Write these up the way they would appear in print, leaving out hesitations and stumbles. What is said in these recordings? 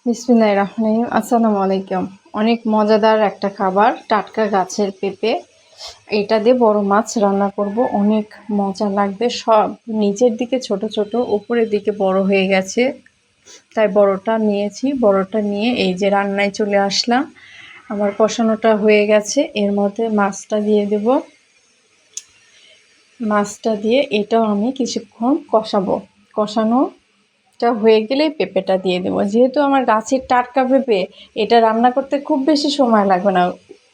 বিসমিল্লাহির রহমানির রহিম। আসসালামু আলাইকুম। অনেক মজাদার একটা খাবার, টাটকা গাছের পেঁপে। এটা দিয়ে বড় মাছ রান্না করব, অনেক মজা লাগবে। সব নিচের দিকে ছোট ছোট, উপরের দিকে বড় হয়ে গেছে, তাই বড়টা নিয়েছি। বড়টা নিয়ে এই যে রান্নায় চলে আসলাম। আমার কষানোটা হয়ে গেছে, এর মধ্যে মাছটা দিয়ে দেব। মাছটা দিয়ে এটাও আমি কিছুক্ষণ কষানোটা হয়ে গেলেই পেঁপেটা দিয়ে দেবো। যেহেতু আমার গাছের টাটকা পেঁপে, এটা রান্না করতে খুব বেশি সময় লাগবে না,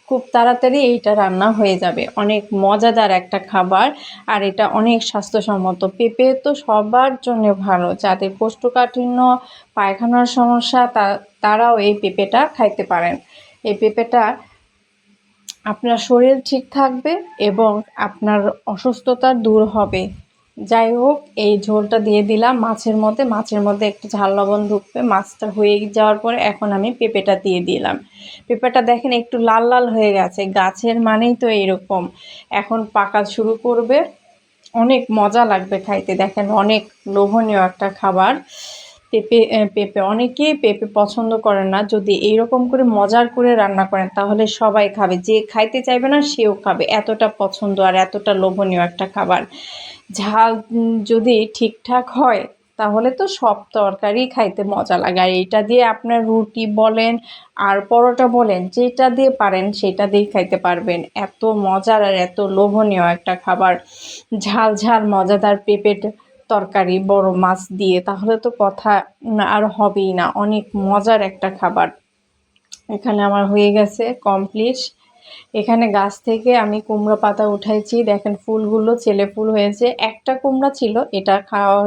খুব তাড়াতাড়ি এইটা রান্না হয়ে যাবে। অনেক মজাদার একটা খাবার, আর এটা অনেক স্বাস্থ্যসম্মত। পেঁপে তো সবার জন্য ভালো, যাদের কোষ্ঠকাঠিন্য, পায়খানার সমস্যা, তারাও এই পেঁপেটা খাইতে পারেন। এই পেঁপেটা আপনার শরীর ঠিক থাকবে এবং আপনার অসুস্থতা দূর হবে। যাই হোক, এই ঝোলটা দিয়ে দিলাম মাছের মধ্যে একটু ঝাল লবণ ঢুকবে। মাছটা হয়ে যাওয়ার পরে এখন আমি পেঁপেটা দিয়ে দিলাম। পেঁপেটা দেখেন একটু লাল লাল হয়ে গেছে, গাছের মানেই তো এরকম। এখন পাকা শুরু করবে, অনেক মজা লাগবে খাইতে। দেখেন অনেক লোভনীয় একটা খাবার। পেঁপে অনেকেই পেঁপে পছন্দ করেন না, যদি এইরকম করে মজার করে রান্না করেন তাহলে সবাই খাবে, যে খাইতে চাইবে না সেও খাবে। এতটা পছন্দ আর এতটা লোভনীয় একটা খাবার। ঝাল যদি ঠিকঠাক হয় তাহলে তো সব তরকারি খাইতে মজা লাগে। আর এইটা দিয়ে আপনার রুটি বলেন আর পরোটা বলেন, যেটা দিয়ে পারেন সেটা দিয়েই খাইতে পারবেন। এত মজার আর এত লোভনীয় একটা খাবার। ঝাল ঝাল মজাদার পেঁপের তরকারি বড় মাছ দিয়ে, তাহলে তো কথা আর হবেই না। অনেক মজার একটা খাবার। এখানে আমার হয়ে গেছে কমপ্লিট। এখানে গাছ থেকে আমি কুমড়ো পাতা উঠাইছি, দেখেন ফুলগুলো ছেলে ফুল হয়েছে। একটা কুমড়া ছিল, এটা খাওয়া